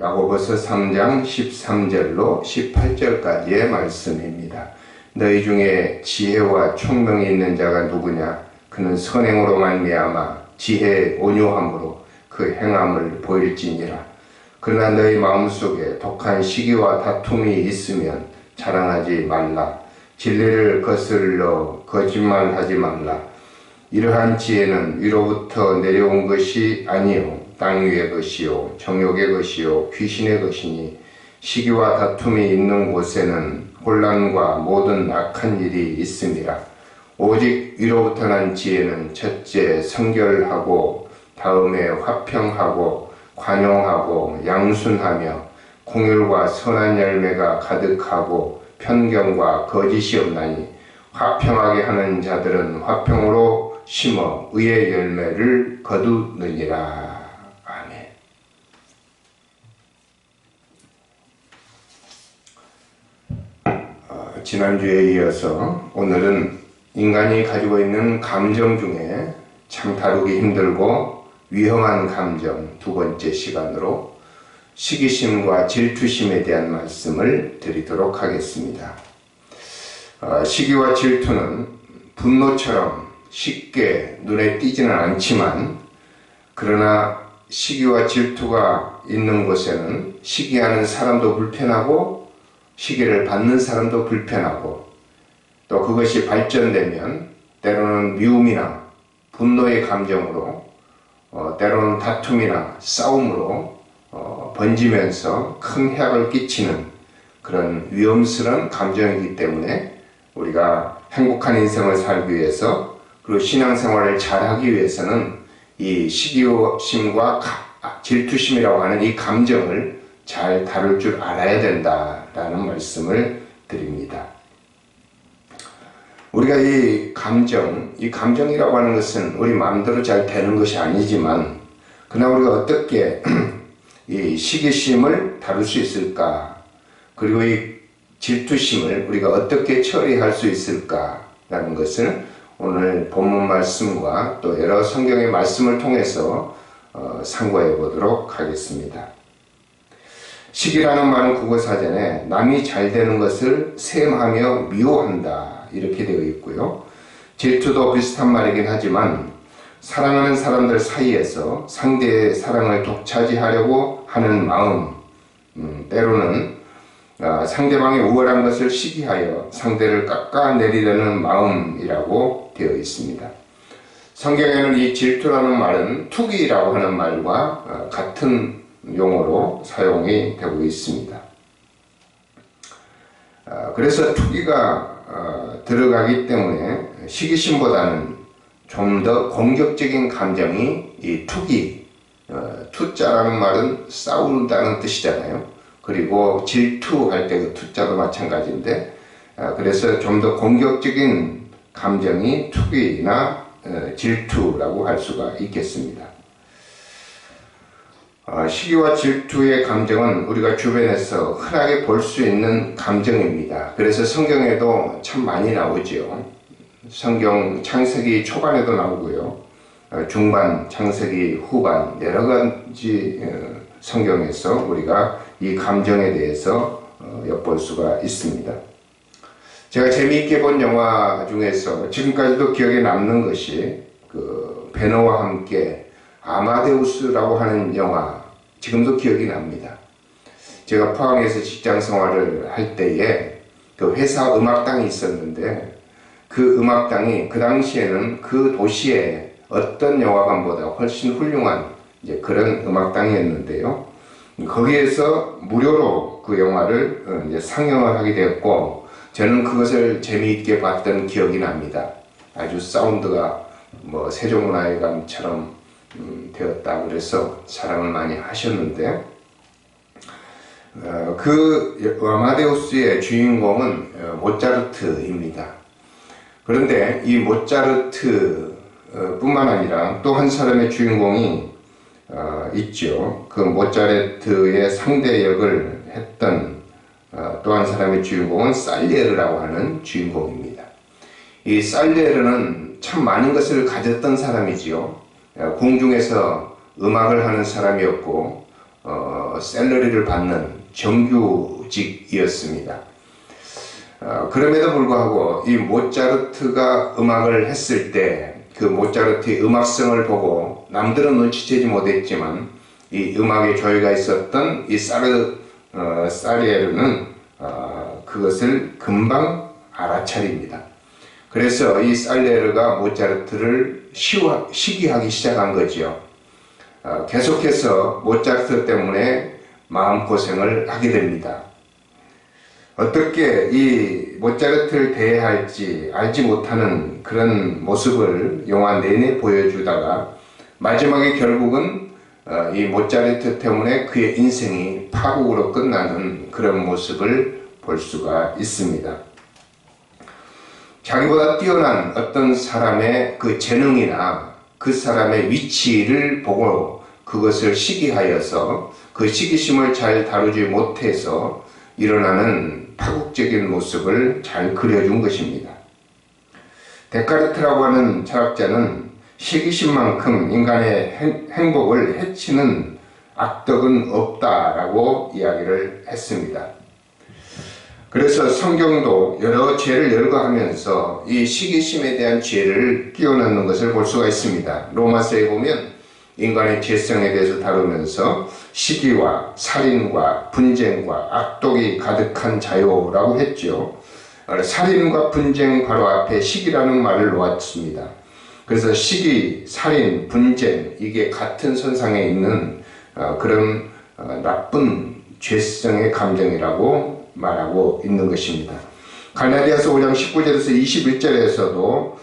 야고보서 3장 13절로 18절까지의 말씀입니다. 너희 중에 지혜와 총명이 있는 자가 누구냐? 그는 선행으로 말미암아 지혜의 온유함으로 그 행함을 보일지니라. 그러나 너희 마음속에 독한 시기와 다툼이 있으면 자랑하지 말라. 진리를 거슬러 거짓말하지 말라. 이러한 지혜는 위로부터 내려온 것이 아니요 땅 위의 것이요 정욕의 것이요 귀신의 것이니 시기와 다툼이 있는 곳에는 혼란과 모든 악한 일이 있음이라. 오직 위로부터 난 지혜는 첫째 성결하고 다음에 화평하고 관용하고 양순하며 공율과 선한 열매가 가득하고 편견과 거짓이 없나니 화평하게 하는 자들은 화평으로 심어 의의 열매를 거두느니라. 아멘. 지난주에 이어서 오늘은 인간이 가지고 있는 감정 중에 참 다루기 힘들고 위험한 감정 두 번째 시간으로 시기심과 질투심에 대한 말씀을 드리도록 하겠습니다. 시기와 질투는 분노처럼 쉽게 눈에 띄지는 않지만 그러나 시기와 질투가 있는 곳에는 시기하는 사람도 불편하고 시기를 받는 사람도 불편하고 또 그것이 발전되면 때로는 미움이나 분노의 감정으로 때로는 다툼이나 싸움으로 번지면서 큰 해악을 끼치는 그런 위험스러운 감정이기 때문에 우리가 행복한 인생을 살기 위해서 그리고 신앙생활을 잘하기 위해서는 이 시기심과 질투심이라고 하는 이 감정을 잘 다룰 줄 알아야 된다라는 말씀을 드립니다. 우리가 이 감정이라고 하는 것은 우리 마음대로 잘 되는 것이 아니지만 그러나 우리가 어떻게 이 시기심을 다룰 수 있을까? 그리고 이 질투심을 우리가 어떻게 처리할 수 있을까라는 것을 오늘 본문 말씀과 또 여러 성경의 말씀을 통해서 상고해 보도록 하겠습니다. 시기라는 말은 국어사전에 남이 잘 되는 것을 셈하며 미워한다 이렇게 되어 있고요. 질투도 비슷한 말이긴 하지만 사랑하는 사람들 사이에서 상대의 사랑을 독차지하려고 하는 마음, 때로는 상대방이 우월한 것을 시기하여 상대를 깎아내리려는 마음이라고 되어 있습니다. 성경에는 이 질투라는 말은 투기라고 하는 말과 같은 용어로 사용이 되고 있습니다. 그래서 투기가 들어가기 때문에 시기심보다는 좀 더 공격적인 감정이 이 투기, 투자라는 말은 싸운다는 뜻이잖아요. 그리고 질투할 때 그 투자도 마찬가지인데 그래서 좀 더 공격적인 감정이 투기나 질투라고 할 수가 있겠습니다. 시기와 질투의 감정은 우리가 주변에서 흔하게 볼 수 있는 감정입니다. 그래서 성경에도 참 많이 나오죠. 성경 창세기 초반에도 나오고요. 중반, 창세기 후반 여러 가지 성경에서 우리가 이 감정에 대해서 엿볼 수가 있습니다. 제가 재미있게 본 영화 중에서 지금까지도 기억에 남는 것이 그 베너와 함께 아마데우스라고 하는 영화 지금도 기억이 납니다. 제가 포항에서 직장 생활을 할 때에 그 회사 음악당이 있었는데 그 음악당이 그 당시에는 그 도시의 어떤 영화관보다 훨씬 훌륭한 이제 그런 음악당이었는데요. 거기에서 무료로 그 영화를 이제 상영을 하게 되었고 저는 그것을 재미있게 봤던 기억이 납니다. 아주 사운드가 뭐 세종문화회 감처럼 되었다 그래서 사랑을 많이 하셨는데 그 아마데우스의 주인공은 모차르트입니다. 그런데 이 모차르트 뿐만 아니라 또 한 사람의 주인공이 있죠. 그 모차르트의 상대 역을 했던 또 한 사람의 주인공은 살리에르라고 하는 주인공입니다. 이 살리에르는 참 많은 것을 가졌던 사람이지요. 궁중에서 음악을 하는 사람이었고 샐러리를 받는 정규직이었습니다. 그럼에도 불구하고 이 모차르트가 음악을 했을 때 그 모차르트의 음악성을 보고 남들은 눈치채지 못했지만 이 음악에 조예가 있었던 이 사리에르는 그것을 금방 알아차립니다. 그래서 이 살리에르가 모차르트를 시기하기 시작한 거지요. 계속해서 모차르트 때문에 마음고생을 하게 됩니다. 어떻게 이 모차르트를 대해야 할지 알지 못하는 그런 모습을 영화 내내 보여주다가 마지막에 결국은 이 모차르트 때문에 그의 인생이 파국으로 끝나는 그런 모습을 볼 수가 있습니다. 자기보다 뛰어난 어떤 사람의 그 재능이나 그 사람의 위치를 보고 그것을 시기하여서 그 시기심을 잘 다루지 못해서 일어나는 파국적인 모습을 잘 그려준 것입니다. 데카르트라고 하는 철학자는 시기심만큼 인간의 행복을 해치는 악덕은 없다라고 이야기를 했습니다. 그래서 성경도 여러 죄를 열거하면서 이 시기심에 대한 죄를 끼워넣는 것을 볼 수가 있습니다. 로마서에 보면 인간의 죄성에 대해서 다루면서 시기와 살인과 분쟁과 악독이 가득한 자요라고 했죠. 살인과 분쟁 바로 앞에 시기라는 말을 놓았습니다. 그래서 시기, 살인, 분쟁 이게 같은 선상에 있는 그런 나쁜 죄성의 감정이라고 말하고 있는 것입니다. 갈라디아서 5장 19절에서 21절에서도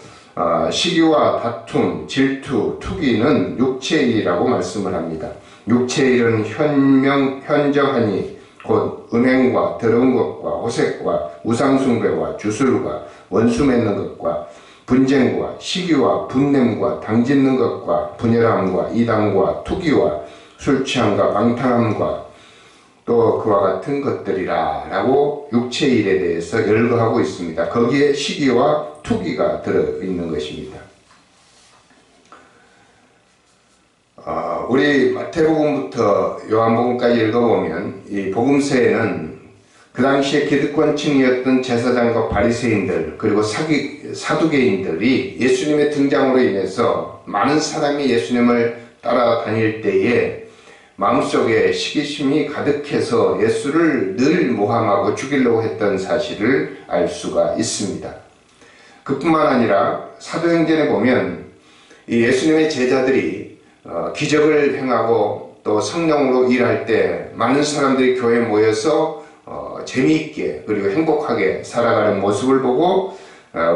시기와 다툼, 질투, 투기는 육체의 일이라고 말씀을 합니다. 육체의 일은 현저하니 곧 음행과 더러운 것과 호색과 우상숭배와 주술과 원수 맺는 것과 분쟁과 시기와 분냄과 당짓는 것과 분열함과 이단과 투기와 술취함과 방탕함과 또 그와 같은 것들이라 라고 육체의 일에 대해서 열거하고 있습니다. 거기에 시기와 투기가 들어있는 것입니다. 우리 마태복음부터 요한복음까지 읽어보면 이 복음서에는 그 당시에 기득권층이었던 제사장과 바리새인들 그리고 사두개인들이 예수님의 등장으로 인해서 많은 사람이 예수님을 따라다닐 때에 마음속에 시기심이 가득해서 예수를 늘 모함하고 죽이려고 했던 사실을 알 수가 있습니다. 그뿐만 아니라 사도행전에 보면 이 예수님의 제자들이 기적을 행하고 또 성령으로 일할 때 많은 사람들이 교회에 모여서 재미있게 그리고 행복하게 살아가는 모습을 보고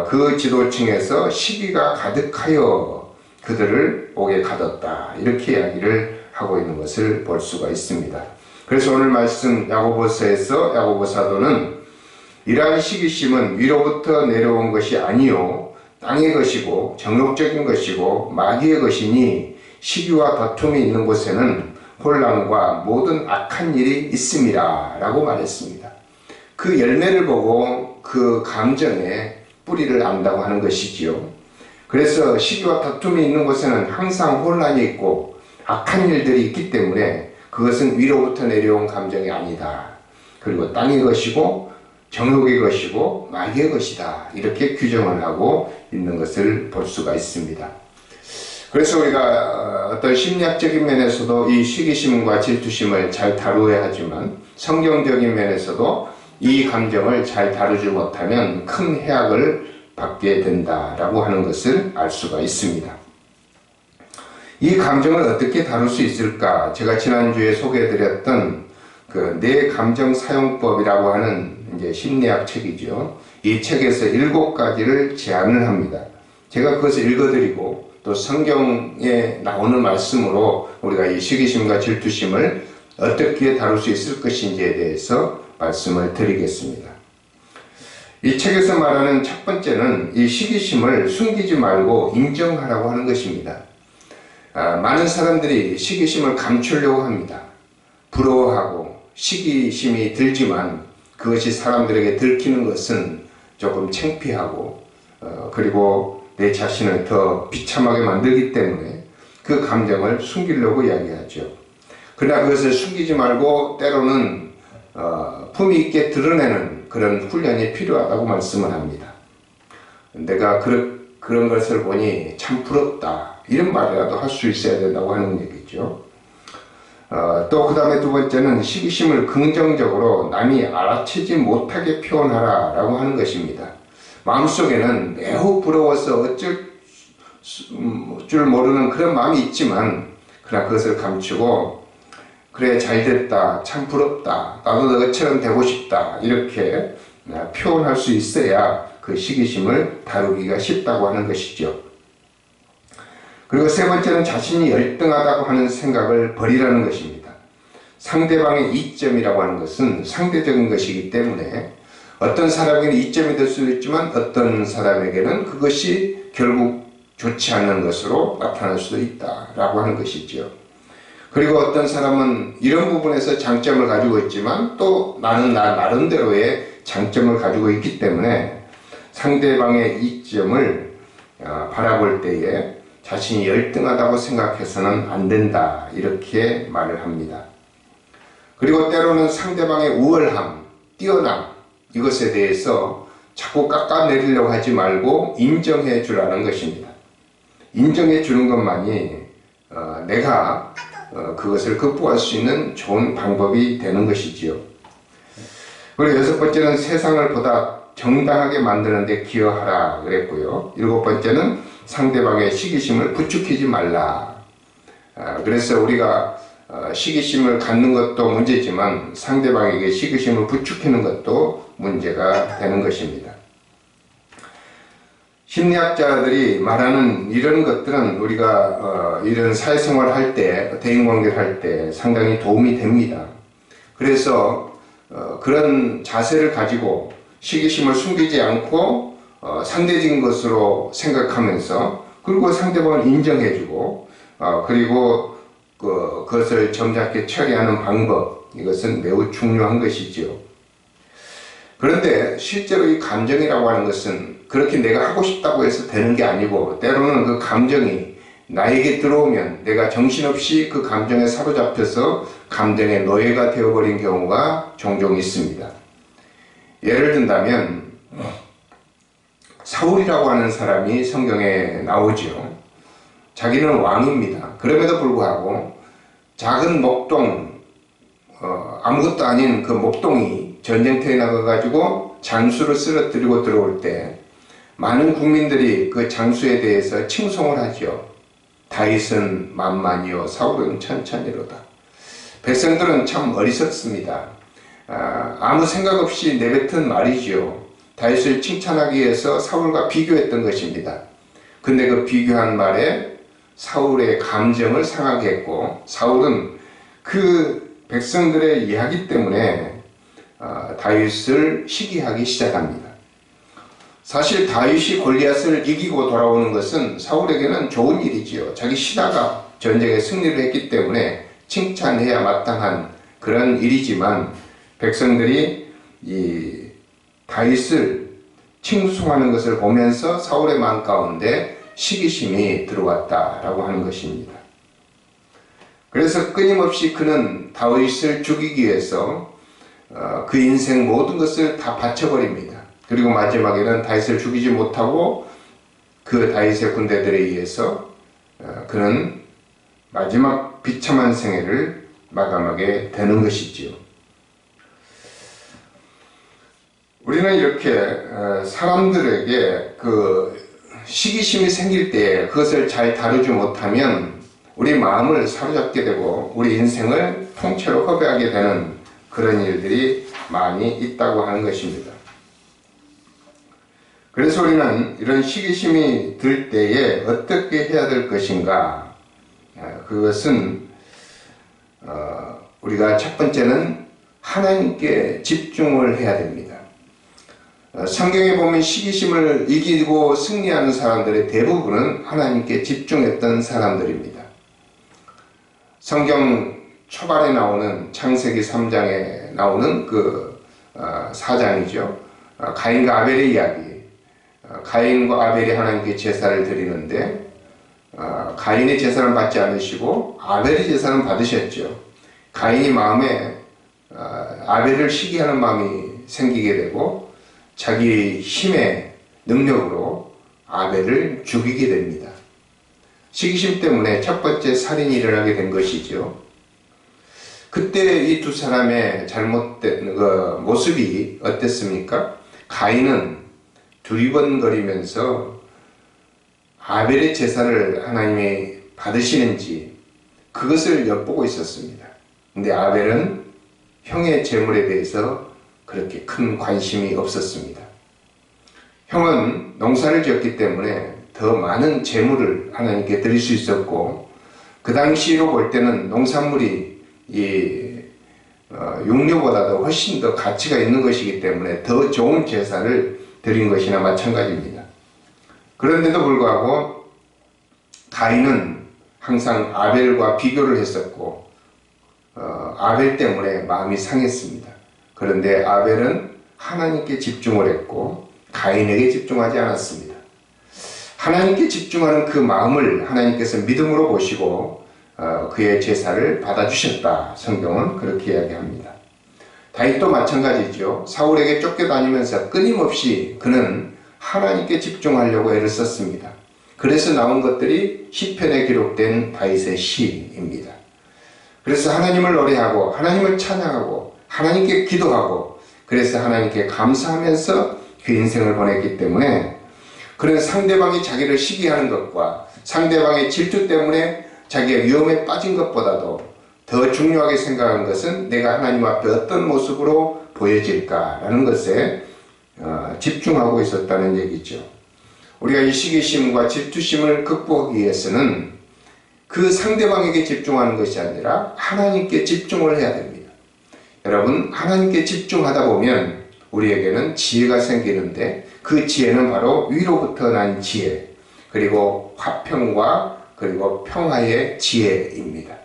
그 지도층에서 시기가 가득하여 그들을 옥에 가뒀다 이렇게 이야기를 하고 있는 것을 볼 수가 있습니다. 그래서 오늘 말씀 야고보서에서 야고보 사도는 이러한 시기심은 위로부터 내려온 것이 아니요 땅의 것이고 정욕적인 것이고 마귀의 것이니 시기와 다툼이 있는 곳에는 혼란과 모든 악한 일이 있음이라 라고 말했습니다. 그 열매를 보고 그 감정에 뿌리를 안다고 하는 것이지요. 그래서 시기와 다툼이 있는 곳에는 항상 혼란이 있고 악한 일들이 있기 때문에 그것은 위로부터 내려온 감정이 아니다. 그리고 땅의 것이고 정욕의 것이고 마귀의 것이다. 이렇게 규정을 하고 있는 것을 볼 수가 있습니다. 그래서 우리가 어떤 심리학적인 면에서도 이 시기심과 질투심을 잘 다루어야 하지만 성경적인 면에서도 이 감정을 잘 다루지 못하면 큰 해악을 받게 된다라고 하는 것을 알 수가 있습니다. 이 감정을 어떻게 다룰 수 있을까? 제가 지난주에 소개해드렸던 그 내 감정 사용법이라고 하는 이제 심리학 책이죠. 이 책에서 7가지를 제안을 합니다. 제가 그것을 읽어드리고 또 성경에 나오는 말씀으로 우리가 이 시기심과 질투심을 어떻게 다룰 수 있을 것인지에 대해서 말씀을 드리겠습니다. 이 책에서 말하는 첫 번째는 이 시기심을 숨기지 말고 인정하라고 하는 것입니다. 많은 사람들이 시기심을 감추려고 합니다. 부러워하고 시기심이 들지만 그것이 사람들에게 들키는 것은 조금 창피하고 그리고 내 자신을 더 비참하게 만들기 때문에 그 감정을 숨기려고 이야기하죠. 그러나 그것을 숨기지 말고 때로는 품위 있게 드러내는 그런 훈련이 필요하다고 말씀을 합니다. 내가 그런 것을 보니 참 부럽다, 이런 말이라도 할 수 있어야 된다고 하는 얘기죠. 또 그 다음에 두 번째는 시기심을 긍정적으로 남이 알아채지 못하게 표현하라 라고 하는 것입니다. 마음속에는 매우 부러워서 어쩔 줄 모르는 그런 마음이 있지만, 그러나 그것을 감추고 그래 잘됐다, 참 부럽다, 나도 너처럼 되고 싶다, 이렇게 표현할 수 있어야 그 시기심을 다루기가 쉽다고 하는 것이죠. 그리고 세 번째는 자신이 열등하다고 하는 생각을 버리라는 것입니다. 상대방의 이점이라고 하는 것은 상대적인 것이기 때문에 어떤 사람에게는 이점이 될 수도 있지만 어떤 사람에게는 그것이 결국 좋지 않는 것으로 나타날 수도 있다라고 하는 것이죠. 그리고 어떤 사람은 이런 부분에서 장점을 가지고 있지만 또 나는 나 나름대로의 장점을 가지고 있기 때문에 상대방의 이점을 바라볼 때에 자신이 열등하다고 생각해서는 안 된다, 이렇게 말을 합니다. 그리고 때로는 상대방의 우월함, 뛰어남, 이것에 대해서 자꾸 깎아내리려고 하지 말고 인정해 주라는 것입니다. 인정해 주는 것만이 내가 그것을 극복할 수 있는 좋은 방법이 되는 것이지요. 그리고 여섯 번째는 세상을 보다 정당하게 만드는 데 기여하라 그랬고요. 일곱 번째는 상대방의 시기심을 부추기지 말라. 그래서 우리가 시기심을 갖는 것도 문제지만 상대방에게 시기심을 부추기는 것도 문제가 되는 것입니다. 심리학자들이 말하는 이런 것들은 우리가 이런 사회생활을 할 때, 대인관계를 할 때 상당히 도움이 됩니다. 그래서 그런 자세를 가지고 시기심을 숨기지 않고 상대적인 것으로 생각하면서, 그리고 상대방을 인정해주고 그리고 그것을 점잖게 처리하는 방법, 이것은 매우 중요한 것이지요. 그런데 실제로 이 감정이라고 하는 것은 그렇게 내가 하고 싶다고 해서 되는 게 아니고, 때로는 그 감정이 나에게 들어오면 내가 정신없이 그 감정에 사로잡혀서 감정의 노예가 되어버린 경우가 종종 있습니다. 예를 든다면 사울이라고 하는 사람이 성경에 나오죠. 자기는 왕입니다. 그럼에도 불구하고 작은 목동, 아무것도 아닌 그 목동이 전쟁터에 나가가지고 장수를 쓰러뜨리고 들어올 때 많은 국민들이 그 장수에 대해서 칭송을 하죠. 다윗은 만만이요 사울은 천천히로다. 백성들은 참 어리석습니다. 아무 생각 없이 내뱉은 말이지요. 다윗을 칭찬하기 위해서 사울과 비교했던 것입니다. 근데 그 비교한 말에 사울의 감정을 상하게 했고, 사울은 그 백성들의 이야기 때문에 다윗을 시기하기 시작합니다. 사실 다윗이 골리앗을 이기고 돌아오는 것은 사울에게는 좋은 일이지요. 자기 신하가 전쟁에 승리를 했기 때문에 칭찬해야 마땅한 그런 일이지만, 백성들이 이 다윗을 칭송하는 것을 보면서 사울의 마음 가운데 시기심이 들어왔다라고 하는 것입니다. 그래서 끊임없이 그는 다윗을 죽이기 위해서 그 인생 모든 것을 다 바쳐버립니다. 그리고 마지막에는 다윗을 죽이지 못하고 그 다윗의 군대들에 의해서 그는 마지막 비참한 생애를 마감하게 되는 것이지요. 우리는 이렇게 사람들에게 그 시기심이 생길 때 그것을 잘 다루지 못하면 우리 마음을 사로잡게 되고 우리 인생을 통째로 허비하게 되는 그런 일들이 많이 있다고 하는 것입니다. 그래서 우리는 이런 시기심이 들 때에 어떻게 해야 될 것인가? 그것은 우리가 첫 번째는 하나님께 집중을 해야 됩니다. 성경에 보면 시기심을 이기고 승리하는 사람들의 대부분은 하나님께 집중했던 사람들입니다. 성경 초반에 나오는 창세기 3장에 나오는 그 4장이죠. 가인과 아벨의 이야기. 가인과 아벨이 하나님께 제사를 드리는데 가인의 제사는 받지 않으시고 아벨의 제사는 받으셨죠. 가인이 마음에 아벨을 시기하는 마음이 생기게 되고 자기 힘의 능력으로 아벨을 죽이게 됩니다. 시기심 때문에 첫 번째 살인이 일어나게 된 것이죠. 그때 이 두 사람의 잘못된 모습이 어땠습니까? 가인은 두리번거리면서 아벨의 제사를 하나님이 받으시는지 그것을 엿보고 있었습니다. 근데 아벨은 형의 제물에 대해서 그렇게 큰 관심이 없었습니다. 형은 농사를 지었기 때문에 더 많은 제물을 하나님께 드릴 수 있었고, 그 당시로 볼 때는 농산물이 육류보다도 훨씬 더 가치가 있는 것이기 때문에 더 좋은 제사를 드린 것이나 마찬가지입니다. 그런데도 불구하고 가인은 항상 아벨과 비교를 했었고 아벨 때문에 마음이 상했습니다. 그런데 아벨은 하나님께 집중을 했고 가인에게 집중하지 않았습니다. 하나님께 집중하는 그 마음을 하나님께서 믿음으로 보시고 그의 제사를 받아주셨다. 성경은 그렇게 이야기합니다. 다윗도 마찬가지죠. 사울에게 쫓겨다니면서 끊임없이 그는 하나님께 집중하려고 애를 썼습니다. 그래서 나온 것들이 시편에 기록된 다윗의 시입니다. 그래서 하나님을 노래하고 하나님을 찬양하고 하나님께 기도하고 그래서 하나님께 감사하면서 그 인생을 보냈기 때문에 그는 상대방이 자기를 시기하는 것과 상대방의 질투 때문에 자기가 위험에 빠진 것보다도 더 중요하게 생각한 것은 내가 하나님 앞에 어떤 모습으로 보여질까라는 것에 집중하고 있었다는 얘기죠. 우리가 이 시기심과 질투심을 극복하기 위해서는 그 상대방에게 집중하는 것이 아니라 하나님께 집중을 해야 됩니다. 여러분, 하나님께 집중하다 보면 우리에게는 지혜가 생기는데 그 지혜는 바로 위로부터 난 지혜, 그리고 화평과 그리고 평화의 지혜입니다.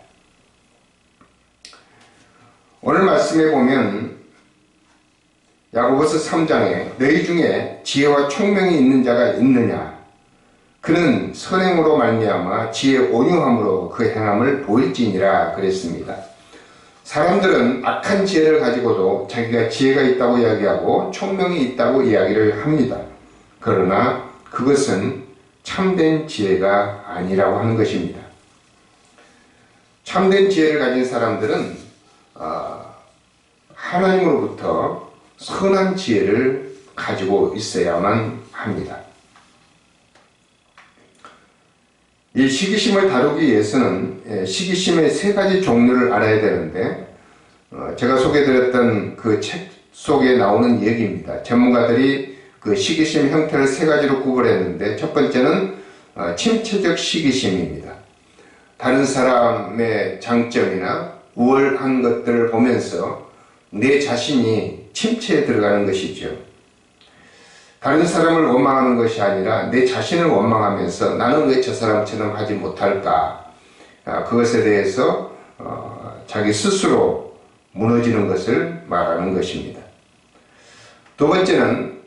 오늘 말씀에 보면 야고보서 3장에 너희 중에 지혜와 총명이 있는 자가 있느냐? 그는 선행으로 말미암아 지혜 온유함으로 그 행함을 보일지니라 그랬습니다. 사람들은 악한 지혜를 가지고도 자기가 지혜가 있다고 이야기하고 총명이 있다고 이야기를 합니다. 그러나 그것은 참된 지혜가 아니라고 하는 것입니다. 참된 지혜를 가진 사람들은 하나님으로부터 선한 지혜를 가지고 있어야만 합니다. 이 시기심을 다루기 위해서는 시기심의 세 가지 종류를 알아야 되는데 제가 소개해드렸던 그 책 속에 나오는 얘기입니다. 전문가들이 그 시기심 형태를 세 가지로 구분했는데 첫 번째는 침체적 시기심입니다. 다른 사람의 장점이나 우월한 것들을 보면서 내 자신이 침체에 들어가는 것이죠. 다른 사람을 원망하는 것이 아니라 내 자신을 원망하면서 나는 왜 저 사람처럼 하지 못할까? 그것에 대해서 자기 스스로 무너지는 것을 말하는 것입니다. 두 번째는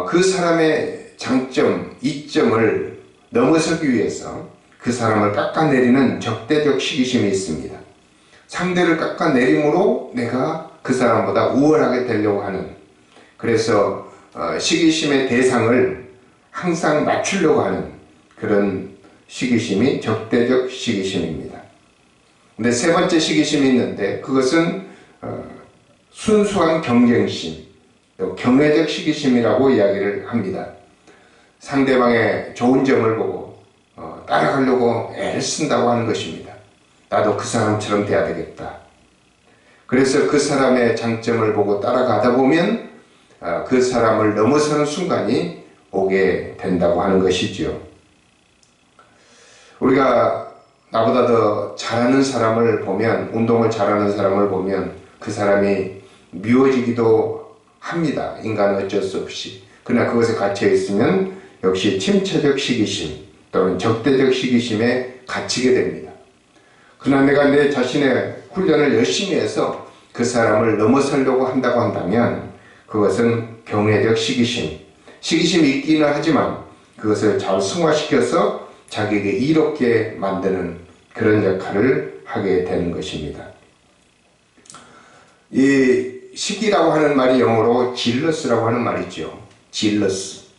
그 사람의 장점, 이점을 넘어서기 위해서 그 사람을 깎아내리는 적대적 시기심이 있습니다. 상대를 깎아내림으로 내가 그 사람보다 우월하게 되려고 하는, 그래서 시기심의 대상을 항상 맞추려고 하는 그런 시기심이 적대적 시기심입니다. 근데 세 번째 시기심이 있는데 그것은 순수한 경쟁심, 또 경외적 시기심이라고 이야기를 합니다. 상대방의 좋은 점을 보고 따라가려고 애를 쓴다고 하는 것입니다. 나도 그 사람처럼 돼야 되겠다. 그래서 그 사람의 장점을 보고 따라가다 보면 그 사람을 넘어서는 순간이 오게 된다고 하는 것이지요. 우리가 나보다 더 잘하는 사람을 보면, 운동을 잘하는 사람을 보면 그 사람이 미워지기도 합니다. 인간은 어쩔 수 없이. 그러나 그것에 갇혀 있으면 역시 침체적 시기심 또는 적대적 시기심에 갇히게 됩니다. 그러나 내가 내 자신의 훈련을 열심히 해서 그 사람을 넘어서려고 한다고 한다면 그것은 경외적 시기심. 시기심이 있기는 하지만 그것을 잘 승화시켜서 자기에게 이롭게 만드는 그런 역할을 하게 되는 것입니다. 이 시기라고 하는 말이 영어로 질러스라고 하는 말이죠. 질러스.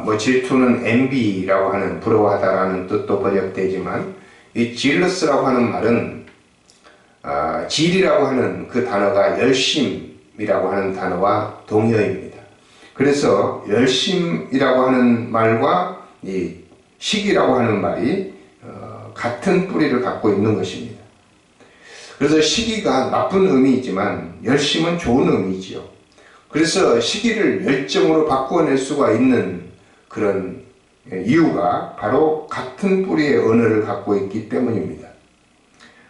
뭐 질투는 envy라고 하는 부러워하다라는 뜻도 번역되지만 이 질러스라고 하는 말은 질이라고 하는 그 단어가 열심이라고 하는 단어와 동의어입니다. 그래서 열심이라고 하는 말과 이 시기라고 하는 말이 같은 뿌리를 갖고 있는 것입니다. 그래서 시기가 나쁜 의미이지만 열심은 좋은 의미지요. 그래서 시기를 열정으로 바꾸어낼 수가 있는 그런 이유가 바로 같은 뿌리의 언어를 갖고 있기 때문입니다.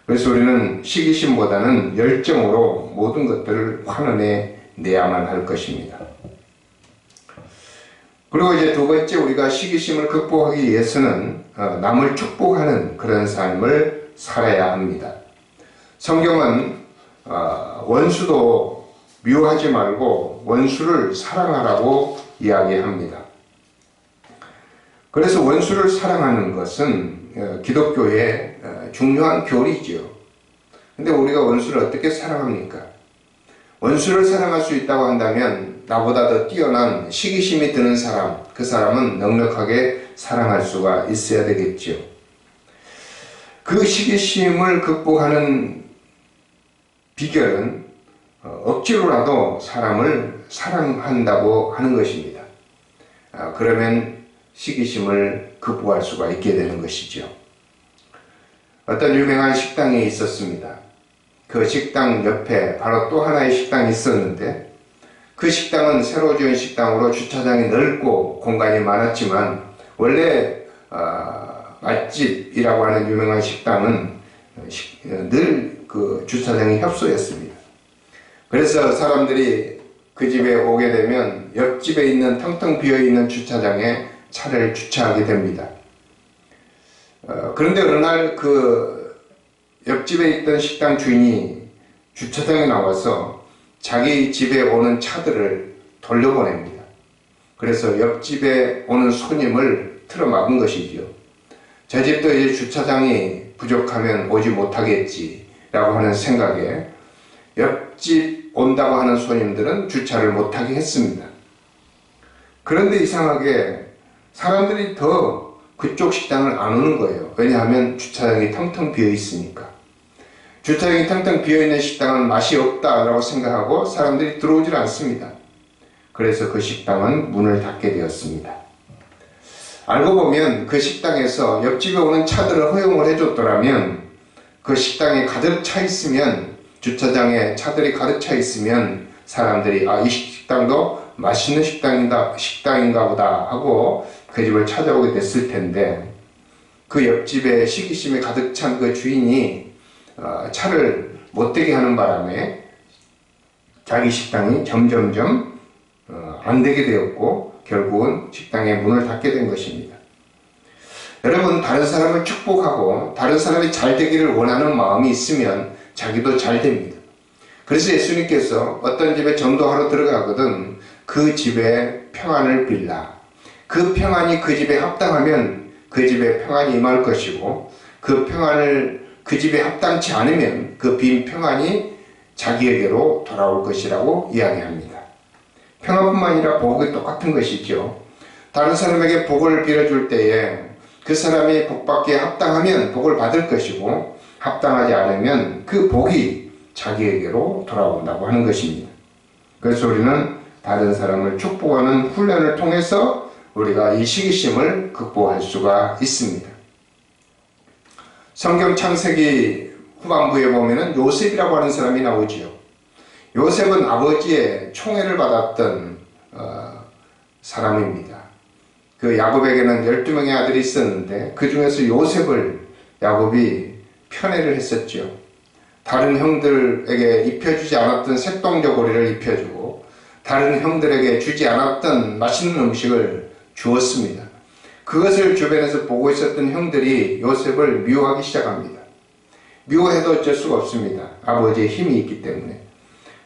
그래서 우리는 시기심보다는 열정으로 모든 것들을 환원해 내야만 할 것입니다. 그리고 이제 두 번째, 우리가 시기심을 극복하기 위해서는 남을 축복하는 그런 삶을 살아야 합니다. 성경은 원수도 미워하지 말고 원수를 사랑하라고 이야기합니다. 그래서 원수를 사랑하는 것은 기독교의 중요한 교리죠. 근데 우리가 원수를 어떻게 사랑합니까? 원수를 사랑할 수 있다고 한다면 나보다 더 뛰어난 시기심이 드는 사람, 그 사람은 넉넉하게 사랑할 수가 있어야 되겠죠. 그 시기심을 극복하는 비결은 억지로라도 사람을 사랑한다고 하는 것입니다. 그러면 시기심을 극복할 수가 있게 되는 것이죠. 어떤 유명한 식당이 있었습니다. 그 식당 옆에 바로 또 하나의 식당이 있었는데 그 식당은 새로 지은 식당으로 주차장이 넓고 공간이 많았지만 원래 맛집이라고 하는 유명한 식당은 늘 그 주차장이 협소했습니다. 그래서 사람들이 그 집에 오게 되면 옆집에 있는 텅텅 비어있는 주차장에 차를 주차하게 됩니다. 그런데 어느 날 그 옆집에 있던 식당 주인이 주차장에 나와서 자기 집에 오는 차들을 돌려보냅니다. 그래서 옆집에 오는 손님을 틀어막은 것이지요. 저 집도 이제 주차장이 부족하면 오지 못하겠지 라고 하는 생각에 옆집 온다고 하는 손님들은 주차를 못하게 했습니다. 그런데 이상하게 사람들이 더 그쪽 식당을 안 오는 거예요. 왜냐하면 주차장이 텅텅 비어 있으니까. 주차장이 텅텅 비어 있는 식당은 맛이 없다라고 생각하고 사람들이 들어오질 않습니다. 그래서 그 식당은 문을 닫게 되었습니다. 알고 보면 그 식당에서 옆집에 오는 차들을 허용을 해줬더라면 그 식당이 가득 차 있으면, 주차장에 차들이 가득 차 있으면 사람들이 이 식당도 맛있는 식당인가 보다 하고 그 집을 찾아오게 됐을 텐데, 그 옆집에 시기심에 가득 찬 그 주인이 차를 못 되게 하는 바람에 자기 식당이 점점점 안 되게 되었고 결국은 식당의 문을 닫게 된 것입니다. 여러분, 다른 사람을 축복하고 다른 사람이 잘 되기를 원하는 마음이 있으면 자기도 잘 됩니다. 그래서 예수님께서 어떤 집에 전도하러 들어가거든 그 집에 평안을 빌라. 그 평안이 그 집에 합당하면 그 집에 평안이 임할 것이고, 그 평안을 그 집에 합당치 않으면 그 빈 평안이 자기에게로 돌아올 것이라고 이야기합니다. 평안뿐만 아니라 복이 똑같은 것이죠. 다른 사람에게 복을 빌어줄 때에 그 사람이 복받기에 합당하면 복을 받을 것이고, 합당하지 않으면 그 복이 자기에게로 돌아온다고 하는 것입니다. 그래서 우리는 다른 사람을 축복하는 훈련을 통해서 우리가 이 시기심을 극복할 수가 있습니다. 성경 창세기 후반부에 보면은 요셉이라고 하는 사람이 나오지요. 요셉은 아버지의 총애를 받았던 사람입니다. 그 야곱에게는 12명의 아들이 있었는데 그 중에서 요셉을 야곱이 편애를 했었죠. 다른 형들에게 입혀주지 않았던 색동저고리를 입혀주고 다른 형들에게 주지 않았던 맛있는 음식을 주었습니다. 그것을 주변에서 보고 있었던 형들이 요셉을 미워하기 시작합니다. 미워해도 어쩔 수가 없습니다. 아버지의 힘이 있기 때문에.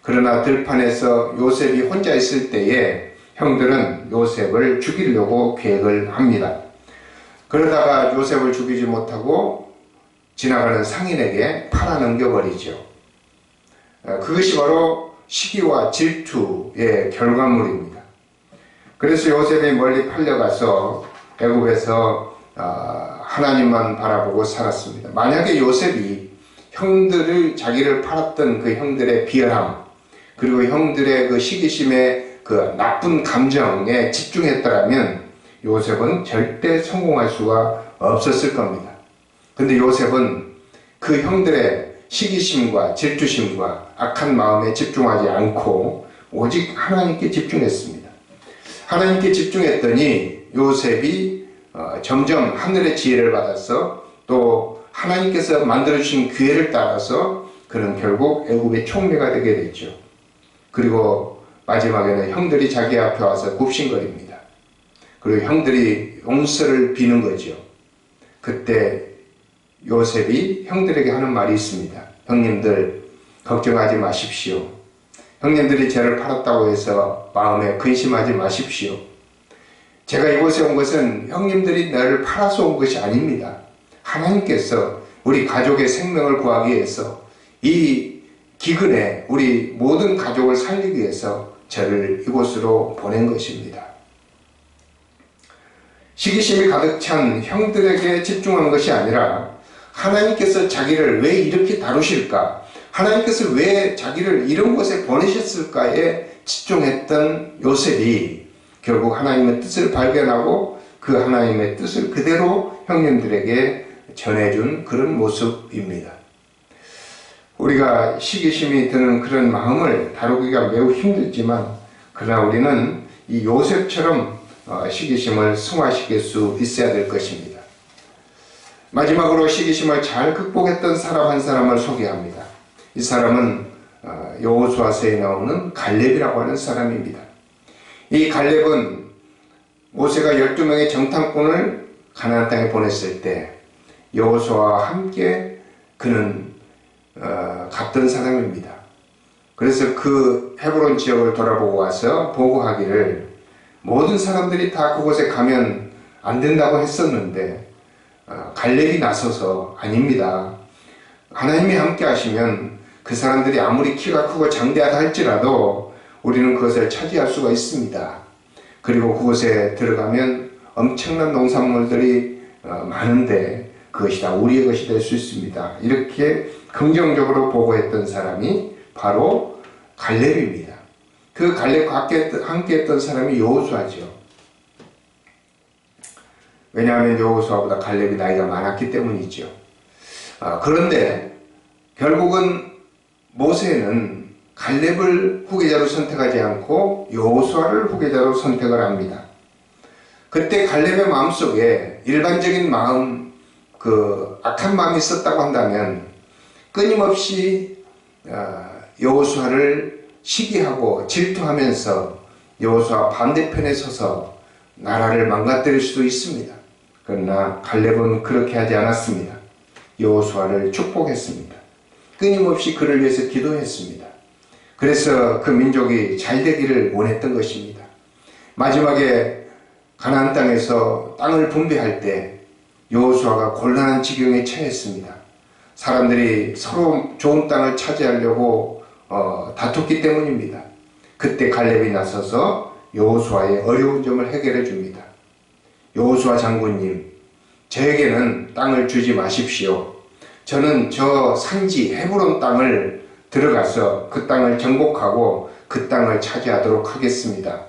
그러나 들판에서 요셉이 혼자 있을 때에 형들은 요셉을 죽이려고 계획을 합니다. 그러다가 요셉을 죽이지 못하고 지나가는 상인에게 팔아넘겨버리죠. 그것이 바로 시기와 질투의 결과물입니다. 그래서 요셉이 멀리 팔려가서 애굽에서 하나님만 바라보고 살았습니다. 만약에 요셉이 자기를 팔았던 그 형들의 비열함, 그리고 형들의 그 시기심의 그 나쁜 감정에 집중했더라면 요셉은 절대 성공할 수가 없었을 겁니다. 근데 요셉은 그 형들의 시기심과 질투심과 악한 마음에 집중하지 않고 오직 하나님께 집중했습니다. 하나님께 집중했더니 요셉이 점점 하늘의 지혜를 받아서 또 하나님께서 만들어주신 기회를 따라서 그는 결국 애굽의 총리가 되게 됐죠. 그리고 마지막에는 형들이 자기 앞에 와서 굽신거립니다. 그리고 형들이 용서를 비는 거죠. 그때 요셉이 형들에게 하는 말이 있습니다. 형님들 걱정하지 마십시오. 형님들이 저를 팔았다고 해서 마음에 근심하지 마십시오. 제가 이곳에 온 것은 형님들이 나를 팔아서 온 것이 아닙니다. 하나님께서 우리 가족의 생명을 구하기 위해서 이 기근에 우리 모든 가족을 살리기 위해서 저를 이곳으로 보낸 것입니다. 시기심이 가득 찬 형들에게 집중한 것이 아니라 하나님께서 자기를 왜 이렇게 다루실까? 하나님께서 왜 자기를 이런 곳에 보내셨을까에 집중했던 요셉이 결국 하나님의 뜻을 발견하고 그 하나님의 뜻을 그대로 형님들에게 전해준 그런 모습입니다. 우리가 시기심이 드는 그런 마음을 다루기가 매우 힘들지만 그러나 우리는 이 요셉처럼 시기심을 승화시킬 수 있어야 될 것입니다. 마지막으로 시기심을 잘 극복했던 사람 한 사람을 소개합니다. 이 사람은 여호수아서에 나오는 갈렙이라고 하는 사람입니다. 이 갈렙은 모세가 12명의 정탐꾼을 가나안 땅에 보냈을 때 여호수아와 함께 그는 갔던 사람입니다. 그래서 그 헤브론 지역을 돌아보고 와서 보고하기를 모든 사람들이 다 그곳에 가면 안 된다고 했었는데 갈렙이 나서서 아닙니다. 하나님이 함께 하시면 그 사람들이 아무리 키가 크고 장대하다 할지라도 우리는 그것을 차지할 수가 있습니다. 그리고 그곳에 들어가면 엄청난 농산물들이 많은데 그것이 다 우리의 것이 될 수 있습니다. 이렇게 긍정적으로 보고했던 사람이 바로 갈렙입니다. 그 갈렙과 함께 했던 사람이 여호수아죠. 왜냐하면 여호수아보다 갈렙이 나이가 많았기 때문이죠. 그런데 결국은 모세는 갈렙을 후계자로 선택하지 않고 여호수아를 후계자로 선택을 합니다. 그때 갈렙의 마음속에 일반적인 마음, 그 악한 마음이 있었다고 한다면 끊임없이 여호수아를 시기하고 질투하면서 여호수아 반대편에 서서 나라를 망가뜨릴 수도 있습니다. 그러나 갈렙은 그렇게 하지 않았습니다. 여호수아를 축복했습니다. 끊임없이 그를 위해서 기도했습니다. 그래서 그 민족이 잘 되기를 원했던 것입니다. 마지막에 가나안 땅에서 땅을 분배할 때 여호수아가 곤란한 지경에 처했습니다. 사람들이 서로 좋은 땅을 차지하려고 다퉜기 때문입니다. 그때 갈렙이 나서서 여호수아의 어려운 점을 해결해 줍니다. 여호수아 장군님, 저에게는 땅을 주지 마십시오. 저는 저 산지 헤브론 땅을 들어가서 그 땅을 정복하고 그 땅을 차지하도록 하겠습니다.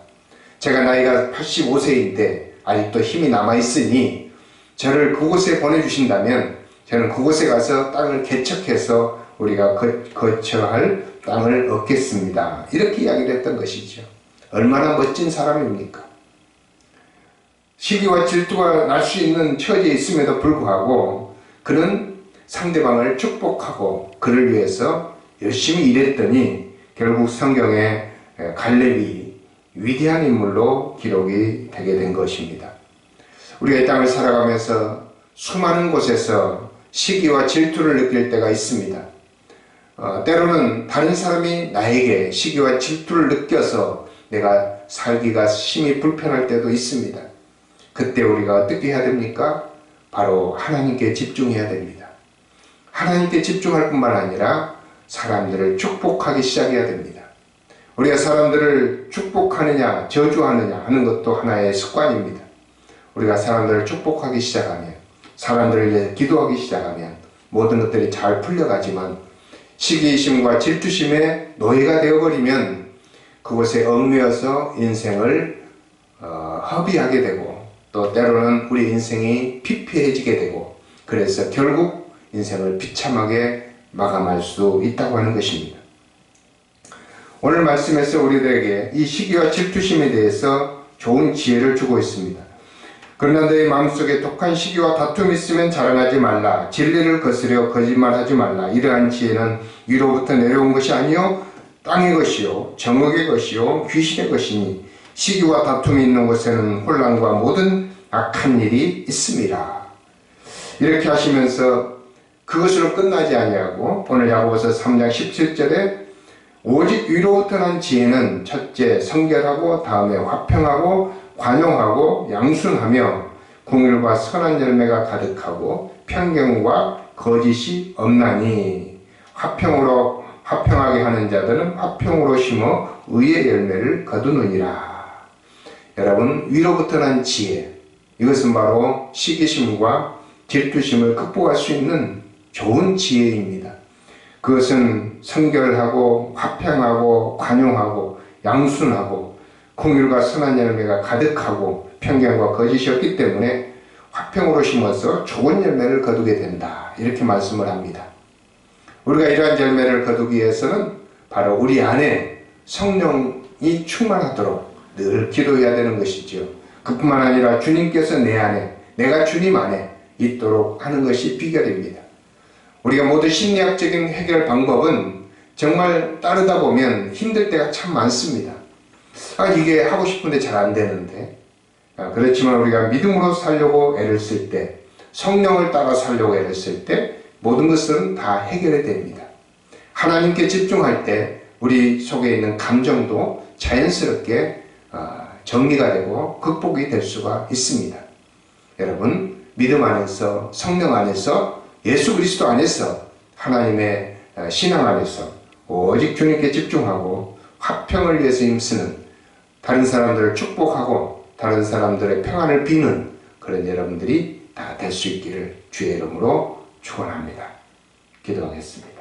제가 나이가 85세인데 아직도 힘이 남아있으니 저를 그곳에 보내주신다면 저는 그곳에 가서 땅을 개척해서 우리가 거처할 땅을 얻겠습니다. 이렇게 이야기를 했던 것이죠. 얼마나 멋진 사람입니까? 시기와 질투가 날 수 있는 처지에 있음에도 불구하고 그는 상대방을 축복하고 그를 위해서 열심히 일했더니 결국 성경에 갈렙이 위대한 인물로 기록이 되게 된 것입니다. 우리가 이 땅을 살아가면서 수많은 곳에서 시기와 질투를 느낄 때가 있습니다. 때로는 다른 사람이 나에게 시기와 질투를 느껴서 내가 살기가 심히 불편할 때도 있습니다. 그때 우리가 어떻게 해야 됩니까? 바로 하나님께 집중해야 됩니다. 하나님께 집중할 뿐만 아니라 사람들을 축복하기 시작해야 됩니다. 우리가 사람들을 축복하느냐 저주하느냐 하는 것도 하나의 습관입니다. 우리가 사람들을 축복하기 시작하면, 사람들을 위해 기도하기 시작하면 모든 것들이 잘 풀려가지만 시기심과 질투심의 노예가 되어버리면 그곳에 얽매여서 인생을 허비하게 되고, 또 때로는 우리 인생이 피폐해지게 되고, 그래서 결국 인생을 비참하게 마감할 수 있다고 하는 것입니다. 오늘 말씀에서 우리들에게 이 시기와 질투심에 대해서 좋은 지혜를 주고 있습니다. 그러나 너희 마음속에 독한 시기와 다툼이 있으면 자랑하지 말라. 진리를 거스려 거짓말하지 말라. 이러한 지혜는 위로부터 내려온 것이 아니요 땅의 것이요 정욕의 것이요 귀신의 것이니 시기와 다툼이 있는 곳에는 혼란과 모든 악한 일이 있습니다. 이렇게 하시면서 그것으로 끝나지 아니하고 오늘 야고보서 3장 17절에 오직 위로부터 난 지혜는 첫째 성결하고 다음에 화평하고 관용하고 양순하며 공의와 선한 열매가 가득하고 편견과 거짓이 없나니 화평하게 하는 자들은 화평으로 심어 의의 열매를 거두느니라. 여러분, 위로부터 난 지혜, 이것은 바로 시기심과 질투심을 극복할 수 있는 좋은 지혜입니다. 그것은 성결하고 화평하고 관용하고 양순하고 공의와 선한 열매가 가득하고 편견과 거짓이 없기 때문에 화평으로 심어서 좋은 열매를 거두게 된다. 이렇게 말씀을 합니다. 우리가 이러한 열매를 거두기 위해서는 바로 우리 안에 성령이 충만하도록 늘 기도해야 되는 것이죠. 그뿐만 아니라 주님께서 내 안에, 내가 주님 안에 있도록 하는 것이 비결입니다. 우리가 모두 심리학적인 해결 방법은 정말 따르다 보면 힘들 때가 참 많습니다. 이게 하고 싶은데 잘 안 되는데. 그렇지만 우리가 믿음으로 살려고 애를 쓸 때, 성령을 따라 살려고 애를 쓸 때 모든 것은 다 해결이 됩니다. 하나님께 집중할 때 우리 속에 있는 감정도 자연스럽게 정리가 되고 극복이 될 수가 있습니다. 여러분, 믿음 안에서, 성령 안에서, 예수 그리스도 안에서, 하나님의 신앙 안에서 오직 주님께 집중하고 화평을 위해서 힘쓰는, 다른 사람들을 축복하고 다른 사람들의 평안을 비는 그런 여러분들이 다 될 수 있기를 주의 이름으로 축원합니다. 기도하겠습니다.